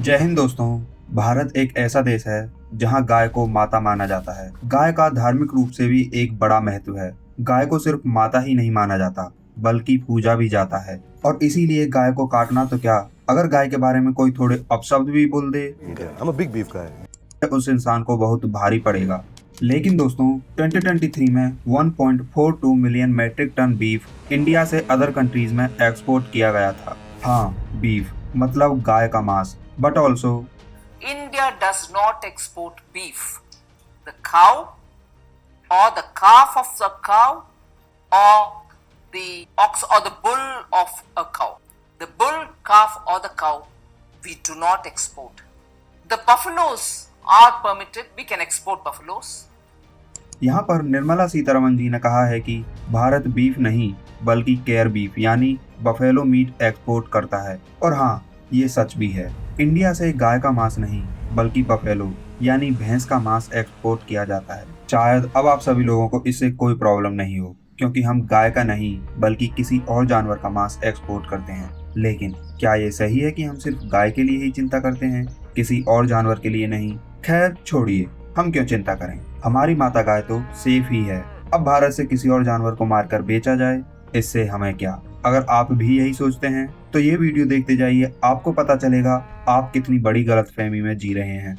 जय हिंद दोस्तों। भारत एक ऐसा देश है जहां गाय को माता माना जाता है। गाय का धार्मिक रूप से भी एक बड़ा महत्व है। गाय को सिर्फ माता ही नहीं माना जाता बल्कि पूजा भी जाता है। और इसीलिए गाय को काटना तो क्या, अगर गाय के बारे में कोई थोड़े अपशब्द भी बोल दे I'm a big beef guy. उस इंसान को बहुत भारी पड़ेगा। लेकिन दोस्तों 2023 में 1.42 million metric tonne beef India से अदर कंट्रीज में एक्सपोर्ट किया गया था। हाँ, बीफ मतलब गाय का मांस, but also India does not export beef. The cow or the calf of the cow or the ox or the bull of a cow. The bull, calf or the cow we do not export. The buffaloes are permitted. We can export buffaloes. यहाँ पर निर्मला सीतारमण जी ने कहा है कि Bharat beef नहीं बल्कि care beef यानी buffalo meet export करता है। और हाँ, ये सच भी है। इंडिया से गाय का मांस नहीं बल्कि बफेलो यानी भैंस का मांस एक्सपोर्ट किया जाता है। शायद अब आप सभी लोगों को इससे कोई प्रॉब्लम नहीं हो, क्योंकि हम गाय का नहीं बल्कि किसी और जानवर का मांस एक्सपोर्ट करते हैं। लेकिन क्या ये सही है कि हम सिर्फ गाय के लिए ही चिंता करते हैं, किसी और जानवर के लिए नहीं? खैर छोड़िए, हम क्यों चिंता करें, हमारी माता गाय तो सेफ ही है। अब भारत से किसी और जानवर को मारकर बेचा जाए, इससे हमें क्या? अगर आप भी यही सोचते हैं तो ये वीडियो देखते जाइए, आपको पता चलेगा आप कितनी बड़ी गलतफहमी में जी रहे हैं।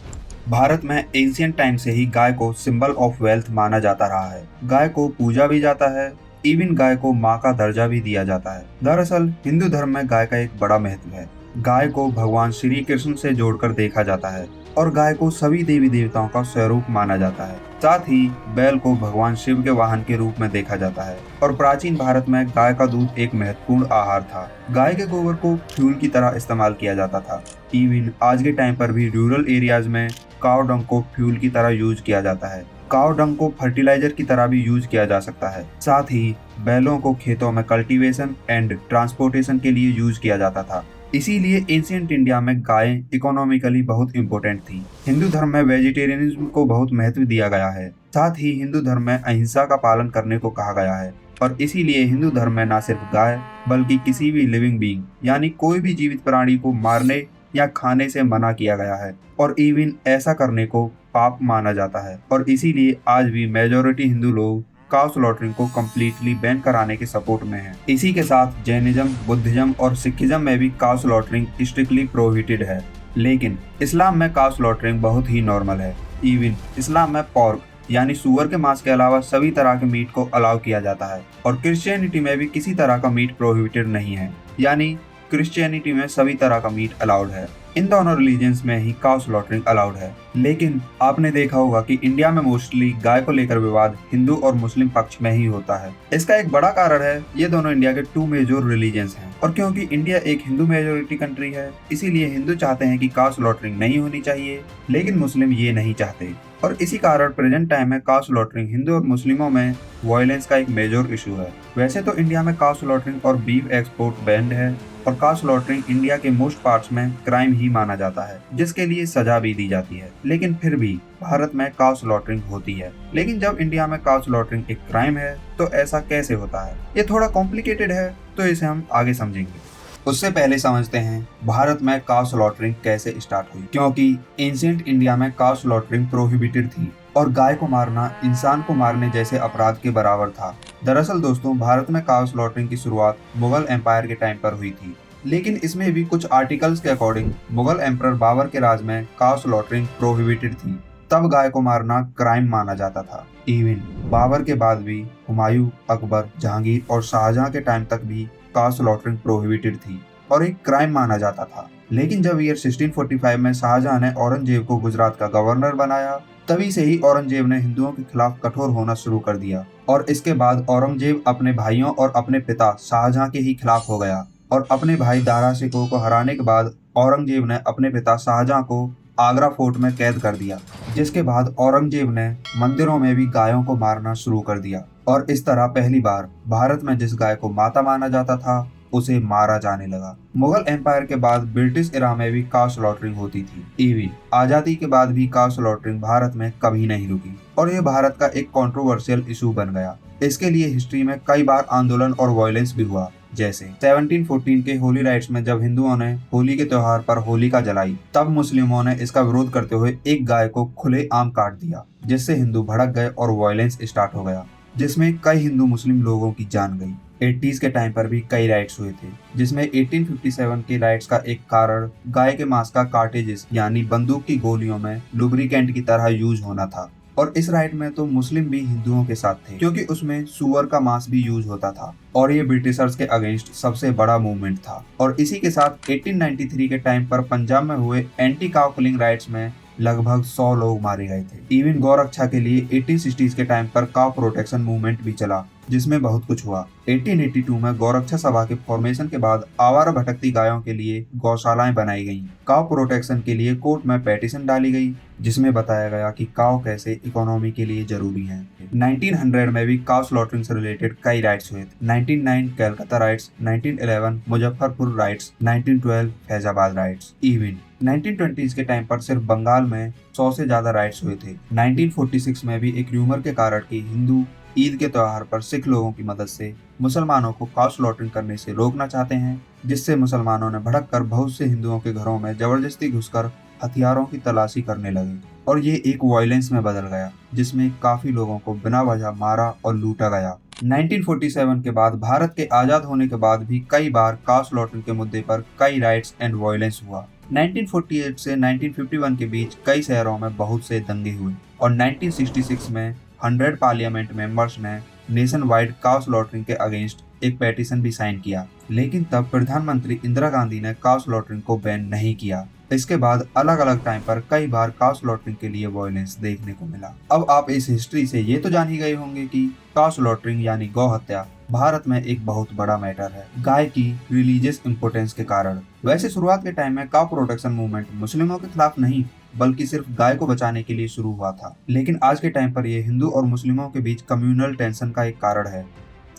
भारत में एंशियंट टाइम से ही गाय को सिंबल ऑफ वेल्थ माना जाता रहा है। गाय को पूजा भी जाता है, इवन गाय को माँ का दर्जा भी दिया जाता है। दरअसल हिंदू धर्म में गाय का एक बड़ा महत्व है। गाय को भगवान श्री कृष्ण से जोड़कर देखा जाता है और गाय को सभी देवी देवताओं का स्वरूप माना जाता है। साथ ही बैल को भगवान शिव के वाहन के रूप में देखा जाता है। और प्राचीन भारत में गाय का दूध एक महत्वपूर्ण आहार था। गाय के गोबर को फ्यूल की तरह इस्तेमाल किया जाता था। इवन आज के टाइम पर भी रूरल एरियाज में काव डंग को फ्यूल की तरह यूज किया जाता है। काव डंग को फर्टिलाइजर की तरह भी यूज किया जा सकता है। साथ ही बैलों को खेतों में कल्टीवेशन एंड ट्रांसपोर्टेशन के लिए यूज किया जाता था। इसीलिए एंशियंट इंडिया में गाय इकोनॉमिकली बहुत इंपॉर्टेंट थी। हिंदू धर्म में वेजिटेरियनिज्म को बहुत महत्व दिया गया है। साथ ही हिंदू धर्म में अहिंसा का पालन करने को कहा गया है। और इसीलिए हिंदू धर्म में न सिर्फ गाय बल्कि किसी भी लिविंग बीइंग यानी कोई भी जीवित प्राणी को मारने या खाने से मना किया गया है। और इवन ऐसा करने को पाप माना जाता है। और इसीलिए आज भी मेजॉरिटी हिंदू लोग काउ स्लॉटरिंग को कम्प्लीटली बैन कराने के सपोर्ट में है। इसी के साथ जैनिज्म, बुद्धिज्म और सिखिज्म में भी काउ स्लॉटरिंग स्ट्रिक्टली प्रोहिबिटेड है। लेकिन इस्लाम में काउ स्लॉटरिंग बहुत ही नॉर्मल है। इवन इस्लाम में पॉर्क यानी सुअर के मांस के अलावा सभी तरह के मीट को अलाउ किया जाता है। और क्रिश्चियनिटी में भी किसी तरह का मीट प्रोहिबिटेड नहीं है, यानी क्रिश्चियनिटी में सभी तरह का मीट अलाउड है। इन दोनों रिलीजन्स में ही काउ स्लॉटरिंग अलाउड है। लेकिन आपने देखा होगा कि इंडिया में मोस्टली गाय को लेकर विवाद हिंदू और मुस्लिम पक्ष में ही होता है। इसका एक बड़ा कारण है, ये दोनों इंडिया के टू मेजर रिलीजन्स हैं। और क्योंकि इंडिया एक हिंदू मेजोरिटी कंट्री है, इसीलिए हिंदू चाहते हैं कि काउ स्लॉटरिंग नहीं होनी चाहिए, लेकिन मुस्लिम ये नहीं चाहते। और इसी कारण प्रेजेंट टाइम में काउ स्लॉटरिंग हिंदू और मुस्लिमों में वायलेंस का एक मेजर इशू है। वैसे तो इंडिया में काउ स्लॉटरिंग और बीफ एक्सपोर्ट बैंड है और काउ स्लॉटरिंग इंडिया के मोस्ट पार्ट्स में क्राइम ही माना जाता है, जिसके लिए सजा भी दी जाती है। लेकिन फिर भी भारत में काउ स्लॉटरिंग होती है। लेकिन जब इंडिया में काउ स्लॉटरिंग एक क्राइम है तो ऐसा कैसे होता है? ये थोड़ा कॉम्प्लिकेटेड है, तो इसे हम आगे समझेंगे। उससे पहले समझते हैं भारत में काउ स्लॉटरिंग कैसे स्टार्ट हुई। क्योंकि एंशियंट इंडिया में काउ स्लॉटरिंग प्रोहिबिटेड थी और गाय को मारना इंसान को मारने जैसे अपराध के बराबर था। दरअसल दोस्तों, भारत में काउ स्लॉटरिंग की शुरुआत मुगल एम्पायर के टाइम पर हुई थी। लेकिन इसमें भी कुछ आर्टिकल्स के अकॉर्डिंग मुगल एम्परर बाबर के राज में काउ स्लॉटरिंग प्रोहिबिटेड थी। तब गाय को मारना क्राइम माना जाता था। इवन बाबर के बाद भी हुमायूं, अकबर, जहांगीर और शाहजहां के टाइम तक भी काउ स्लॉटरिंग प्रोहिबिटेड थी और एक क्राइम माना जाता था। लेकिन जब ईयर 1645 में शाहजहां ने औरंगजेब को गुजरात का गवर्नर बनाया, तभी से ही औरंगजेब ने हिंदुओं के खिलाफ कठोर होना शुरू कर दिया। और इसके बाद औरंगजेब अपने भाइयों और अपने पिता शाहजहां के ही खिलाफ हो गया। और अपने भाई दारा शिकोह को हराने के बाद औरंगजेब ने अपने पिता शाहजहां को आगरा फोर्ट में कैद कर दिया, जिसके बाद औरंगजेब ने मंदिरों में भी गायों को मारना शुरू कर दिया। और इस तरह पहली बार भारत में जिस गाय को माता माना जाता था उसे मारा जाने लगा। मुगल एम्पायर के बाद ब्रिटिश इरा में भी काउ स्लॉटरिंग होती थी। इवन आजादी के बाद भी काउ स्लॉटरिंग भारत में कभी नहीं रुकी और ये भारत का एक कंट्रोवर्शियल इशू बन गया। इसके लिए हिस्ट्री में कई बार आंदोलन और वायलेंस भी हुआ। जैसे 1714 के होली राइट्स में जब हिंदुओं ने होली के त्योहार पर होलिका जलाई, तब मुस्लिमों ने इसका विरोध करते हुए एक गाय को खुलेआम काट दिया, जिससे हिंदू भड़क गए और वायलेंस स्टार्ट हो गया, जिसमें कई हिंदू मुस्लिम लोगों की जान गई। 80s के टाइम पर भी कई राइट्स हुए थे, जिसमें 1857 के राइट्स का एक कारण गाय के मांस का कार्टेजेस यानी बंदूक की गोलियों में लुब्रिकेंट की तरह यूज होना था। और इस राइट में तो मुस्लिम भी हिंदुओं के साथ थे, क्योंकि उसमें सुअर का मांस भी यूज होता था और ये ब्रिटिशर्स के अगेंस्ट सबसे बड़ा मूवमेंट था। और इसी के साथ 1893 के टाइम पर पंजाब में हुए एंटी काउ किलिंग राइट्स में लगभग 100 लोग मारे गए थे। इवन गौरक्षा के लिए 1860s के टाइम पर काउ प्रोटेक्शन मूवमेंट भी चला, जिसमें बहुत कुछ हुआ। 1882 में गौरक्षा सभा के फॉर्मेशन के बाद आवारा भटकती गायों के लिए गौशालाएं बनाई गईं। काउ प्रोटेक्शन के लिए कोर्ट में पेटिशन डाली गई, जिसमें बताया गया कि काउ कैसे इकोनॉमी के लिए जरूरी है। 1900 में भी काउ स्लॉटरिंग से रिलेटेड कई राइट्स हुए थे। 1909 Calcutta rights, 1911 Muzaffarpur rights, 1912 Faizabad rights. Even 1920s के टाइम पर सिर्फ बंगाल में 100 से ज्यादा राइट्स हुए थे। 1946 में भी एक र्यूमर के कारण कि हिंदू ईद के त्योहार पर सिख लोगों की मदद से मुसलमानों को काउ स्लॉटरिंग करने से रोकना चाहते हैं, जिससे मुसलमानों ने भड़क कर बहुत से हिंदुओं के घरों में जबरदस्ती घुसकर हथियारों की तलाशी करने लगे और ये एक वायलेंस में बदल गया, जिसमें काफी लोगों को बिना वजह मारा और लूटा गया। 1947 के बाद भारत के आजाद होने के बाद भी कई बार काउ स्लॉटरिंग के मुद्दे पर कई राइट्स एंड वायलेंस हुआ। 1948 से 1951 के बीच कई शहरों में बहुत से दंगे हुए और 1966 में 100 पार्लियामेंट मेंबर्स ने नेशन वाइड काउ स्लॉटरिंग के अगेंस्ट एक पेटिशन भी साइन किया, लेकिन तब प्रधानमंत्री इंदिरा गांधी ने काउ स्लॉटरिंग को बैन नहीं किया। इसके बाद अलग अलग टाइम पर कई बार काउ स्लॉटरिंग के लिए वायलेंस देखने को मिला। अब आप इस हिस्ट्री से ये तो जान ही गए होंगे कि काउ स्लॉटरिंग यानी गौ हत्या भारत में एक बहुत बड़ा मैटर है, गाय की रिलीजियस इंपोर्टेंस के कारण। वैसे शुरुआत के टाइम में काउ प्रोटेक्शन मूवमेंट मुस्लिमों के खिलाफ नहीं, बल्कि सिर्फ गाय को बचाने के लिए शुरू हुआ था, लेकिन आज के टाइम पर यह हिंदू और मुस्लिमों के बीच कम्युनल टेंशन का एक कारण है।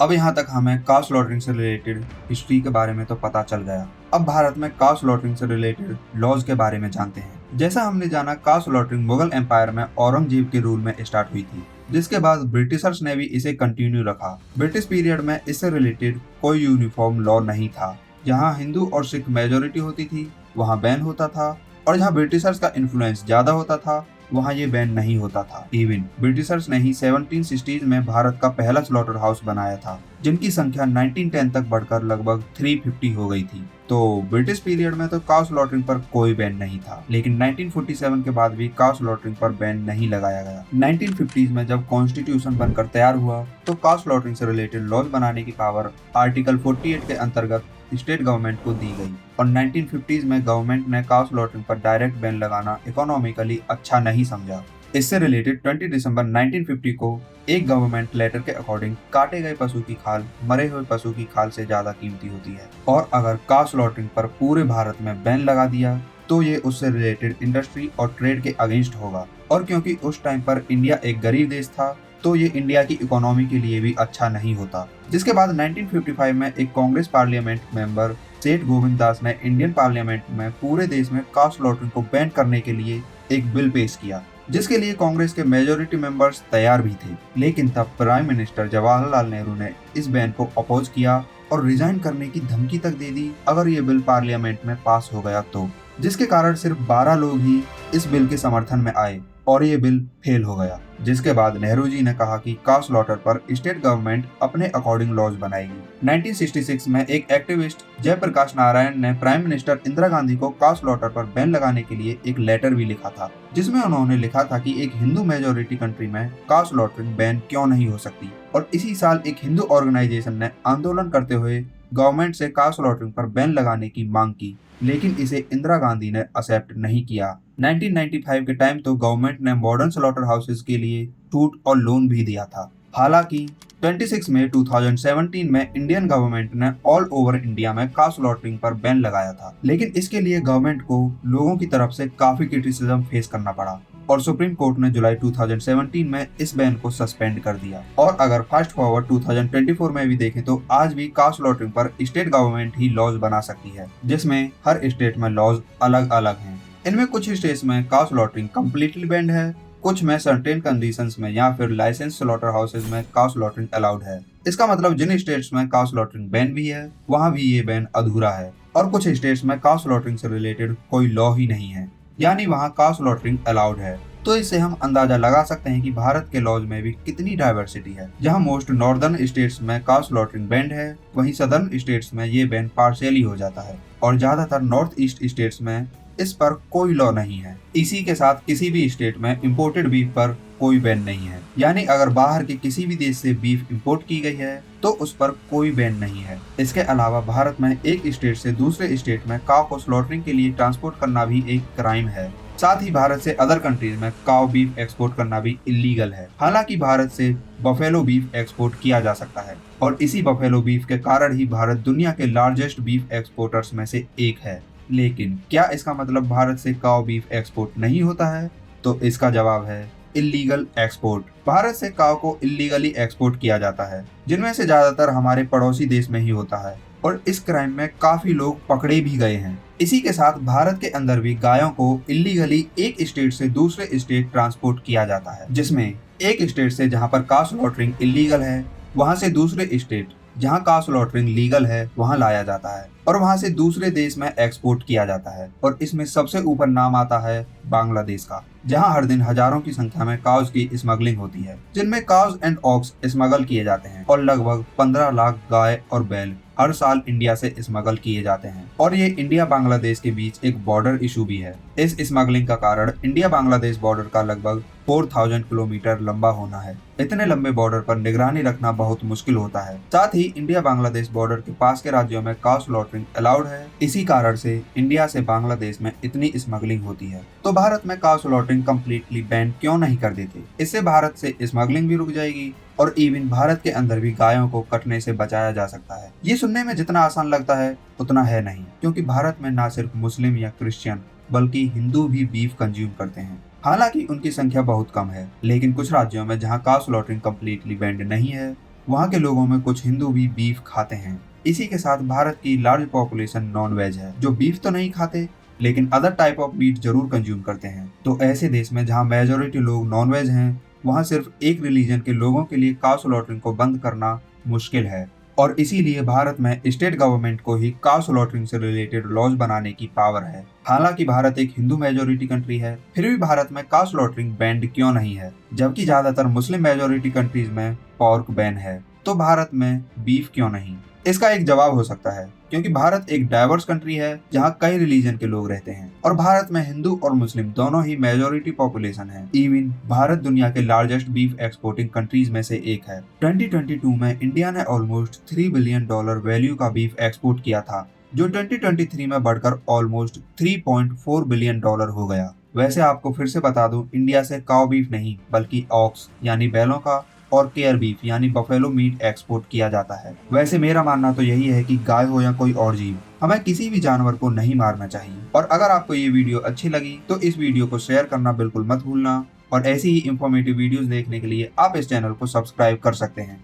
अब यहाँ तक हमें काउ स्लॉटरिंग से रिलेटेड हिस्ट्री के बारे में तो पता चल गया। अब भारत में काउ स्लॉटरिंग से रिलेटेड लॉज के बारे में जानते हैं। जैसा हमने जाना, काउ स्लॉटरिंग मुगल एम्पायर में औरंगजेब के रूल में स्टार्ट हुई थी, जिसके बाद ब्रिटिशर्स ने भी इसे कंटिन्यू रखा। ब्रिटिश पीरियड में इससे रिलेटेड कोई यूनिफॉर्म लॉ नहीं था। जहाँ हिंदू और सिख मेजोरिटी होती थी वहाँ बैन होता था, और जहाँ ब्रिटिशर्स का इन्फ्लुएंस ज्यादा होता था वहाँ ये बैन नहीं होता था। इवन ब्रिटिशर्स ने ही 1760s में भारत का पहला स्लॉटर हाउस बनाया था, जिनकी संख्या 1910 तक बढ़कर लगभग 350 हो गई थी। तो ब्रिटिश पीरियड में तो काउ स्लॉटरिंग पर कोई बैन नहीं था, लेकिन 1947 के बाद भी काउ स्लॉटरिंग पर बैन नहीं लगाया गया। 1950s में जब कॉन्स्टिट्यूशन बनकर तैयार हुआ तो काउ स्लॉटरिंग से रिलेटेड लॉज बनाने की पावर आर्टिकल 48 के अंतर्गत स्टेट गवर्नमेंट को दी गई, और 1950s में गवर्नमेंट ने काउ स्लॉटरिंग पर डायरेक्ट बैन लगाना इकोनॉमिकली अच्छा नहीं समझा। इससे रिलेटेड 20 दिसंबर 1950 को एक गवर्नमेंट लेटर के अकॉर्डिंग काटे गए पशु की खाल मरे हुए पशु की खाल से ज्यादा कीमती होती है, और अगर काउ स्लॉटरिंग पर पूरे भारत में बैन लगा दिया तो ये उससे रिलेटेड इंडस्ट्री और ट्रेड के अगेंस्ट होगा। और क्योंकि उस टाइम पर इंडिया एक गरीब देश था, तो ये इंडिया की इकोनॉमी के लिए भी अच्छा नहीं होता। जिसके बाद 1955 में एक कांग्रेस पार्लियामेंट मेंबर सेठ गोविंद दास ने इंडियन पार्लियामेंट में पूरे देश में काउ स्लॉटरिंग को बैन करने के लिए एक बिल पेश किया, जिसके लिए कांग्रेस के मेजोरिटी मेंबर्स तैयार भी थे। लेकिन तब प्राइम मिनिस्टर जवाहरलाल नेहरू ने इस बैन को अपोज किया और रिजाइन करने की धमकी तक दे दी अगर ये बिल पार्लियामेंट में पास हो गया तो, जिसके कारण सिर्फ 12 लोग ही इस बिल के समर्थन में आए और ये बिल फेल हो गया। जिसके बाद नेहरू जी ने कहा कि काउ स्लॉटर पर स्टेट गवर्नमेंट अपने अकॉर्डिंग लॉज बनाएगी। 1966 में एक एक्टिविस्ट जयप्रकाश नारायण ने प्राइम मिनिस्टर इंदिरा गांधी को काउ स्लॉटर पर बैन लगाने के लिए एक लेटर भी लिखा था, जिसमें उन्होंने लिखा था कि एक हिंदू मेजोरिटी कंट्री में काउ स्लॉटरिंग बैन क्यों नहीं हो सकती। और इसी साल एक हिंदू ऑर्गेनाइजेशन ने आंदोलन करते हुए गवर्नमेंट से काउ स्लॉटरिंग पर बैन लगाने की मांग की, लेकिन इसे इंदिरा गांधी ने एक्सेप्ट नहीं किया। 1995 के टाइम तो गवर्नमेंट ने मॉडर्न स्लॉटर हाउसेस के लिए छूट और लोन भी दिया था। हालांकि 26 मई 2017 में इंडियन गवर्नमेंट ने ऑल ओवर इंडिया में काउ स्लॉटरिंग पर बैन लगाया था, लेकिन इसके लिए गवर्नमेंट को लोगों की तरफ से काफी क्रिटिसिज्म फेस करना पड़ा और सुप्रीम कोर्ट ने जुलाई 2017 में इस बैन को सस्पेंड कर दिया। और अगर फास्ट फॉरवर्ड 2024 में भी देखें तो आज भी काउ स्लॉटरिंग पर स्टेट गवर्नमेंट ही लॉज बना सकती है, जिसमें हर स्टेट में लॉज अलग अलग हैं। इनमें कुछ स्टेट्स में काउ स्लॉटरिंग कम्प्लीटली बैंड है कुछ में सर्टेन कंडीशंस में या फिर लाइसेंस स्लॉटर हाउसेज में काउ स्लॉटरिंग अलाउड है। इसका मतलब जिन स्टेट्स में काउ स्लॉटरिंग बैन भी है वहाँ भी ये बैन अधूरा है, और कुछ स्टेट्स में काउ स्लॉटरिंग से रिलेटेड कोई लॉ ही नहीं है, यानी वहाँ काउ स्लॉटरिंग अलाउड है। तो इससे हम अंदाजा लगा सकते हैं कि भारत के लॉज में भी कितनी डाइवर्सिटी है। जहां मोस्ट नॉर्दर्न स्टेट्स में काउ स्लॉटरिंग बैंड है, वहीं सदर्न स्टेट्स में ये बैन पार्शियली हो जाता है, और ज्यादातर नॉर्थ ईस्ट स्टेट्स में इस पर कोई लॉ नहीं है। इसी के साथ किसी भी स्टेट में इम्पोर्टेड बीफ पर कोई बैन नहीं है, यानी अगर बाहर के किसी भी देश से बीफ इंपोर्ट की गई है तो उस पर कोई बैन नहीं है। इसके अलावा भारत में एक स्टेट से दूसरे स्टेट में काउ को स्लॉटरिंग के लिए ट्रांसपोर्ट करना भी एक क्राइम है। साथ ही भारत से अदर कंट्रीज में काउ बीफ एक्सपोर्ट करना भी इलीगल है। हालांकि भारत से बफेलो बीफ एक्सपोर्ट किया जा सकता है, और इसी बफेलो बीफ के कारण ही भारत दुनिया के लार्जेस्ट बीफ एक्सपोर्टर्स में से एक है। लेकिन क्या इसका मतलब भारत से काउ बीफ एक्सपोर्ट नहीं होता है? तो इसका जवाब है इलीगल एक्सपोर्ट। भारत से काउ को इलीगली एक्सपोर्ट किया जाता है, जिनमें से ज्यादातर हमारे पड़ोसी देश में ही होता है, और इस क्राइम में काफी लोग पकड़े भी गए हैं। इसी के साथ भारत के अंदर भी गायों को इलीगली एक स्टेट से दूसरे स्टेट ट्रांसपोर्ट किया जाता है, जिसमें एक स्टेट से जहां पर काउ स्लॉटरिंग इलीगल है वहां से दूसरे स्टेट जहां काउ स्लॉटरिंग लीगल है वहां लाया जाता है, और वहां से दूसरे देश में एक्सपोर्ट किया जाता है। और इसमें सबसे ऊपर नाम आता है बांग्लादेश का, जहां हर दिन हजारों की संख्या में काउज की स्मगलिंग होती है, जिनमें काउज एंड ऑक्स स्मगल किए जाते हैं, और लगभग 15 लाख गाय और बैल हर साल इंडिया से स्मगल किए जाते हैं। और ये इंडिया बांग्लादेश के बीच एक बॉर्डर इशू भी है। इस स्मगलिंग का कारण इंडिया बांग्लादेश बॉर्डर का लगभग 4000 किलोमीटर लंबा होना है। इतने लंबे बॉर्डर पर निगरानी रखना बहुत मुश्किल होता है। साथ ही इंडिया बांग्लादेश बॉर्डर के पास के राज्यों में काउ स्लॉटरिंग अलाउड है। इसी कारण से इंडिया से बांग्लादेश में इतनी स्मगलिंग होती है। तो भारत में काउ स्लॉटरिंग कम्प्लीटली बैन क्यों नहीं कर देते? इससे भारत से स्मगलिंग भी रुक जाएगी, और इवन भारत के अंदर भी गायों को कटने से बचाया जा सकता है। ये सुनने में जितना आसान लगता है उतना है नहीं, क्योंकि भारत में न सिर्फ मुस्लिम या क्रिश्चियन बल्कि हिंदू भी बीफ कंज्यूम करते हैं। हालांकि उनकी संख्या बहुत कम है, लेकिन कुछ राज्यों में जहां काउ स्लॉटरिंग कम्प्लीटली बैंड नहीं है वहां के लोगों में कुछ हिंदू भी बीफ खाते हैं। इसी के साथ भारत की लार्ज पॉपुलेशन नॉन वेज है, जो बीफ तो नहीं खाते लेकिन अदर टाइप ऑफ मीट जरूर कंज्यूम करते हैं। तो ऐसे देश में जहाँ मेजोरिटी लोग नॉन वेज हैं वहाँ सिर्फ एक रिलीजन के लोगों के लिए काउ स्लॉटरिंग को बंद करना मुश्किल है, और इसीलिए भारत में स्टेट गवर्नमेंट को ही काउ स्लॉटरिंग से रिलेटेड लॉज बनाने की पावर है। हालांकि भारत एक हिंदू मेजोरिटी कंट्री है, फिर भी भारत में काउ स्लॉटरिंग बैंड क्यों नहीं है, जबकि ज्यादातर मुस्लिम मेजोरिटी कंट्रीज में पोर्क बैन है? तो भारत में बीफ क्यों नहीं? इसका एक जवाब हो सकता है क्योंकि भारत एक डाइवर्स कंट्री है जहां कई रिलीजन के लोग रहते हैं, और भारत में हिंदू और मुस्लिम दोनों ही मेजोरिटी पॉपुलेशन है। इवन भारत दुनिया के लार्जेस्ट बीफ एक्सपोर्टिंग कंट्रीज में से एक है। 2022 में इंडिया ने ऑलमोस्ट $3 बिलियन वैल्यू का बीफ एक्सपोर्ट किया था, जो 2023 में बढ़कर ऑलमोस्ट $3.4 बिलियन हो गया। वैसे आपको फिर से बता दूं, इंडिया से काउ बीफ नहीं बल्कि ऑक्स यानी बैलों का और केयर बीफ यानी बफेलो मीट एक्सपोर्ट किया जाता है। वैसे मेरा मानना तो यही है कि गाय हो या कोई और जीव, हमें किसी भी जानवर को नहीं मारना चाहिए। और अगर आपको ये वीडियो अच्छी लगी तो इस वीडियो को शेयर करना बिल्कुल मत भूलना, और ऐसी ही इंफॉर्मेटिव वीडियोस देखने के लिए आप इस चैनल को सब्सक्राइब कर सकते हैं।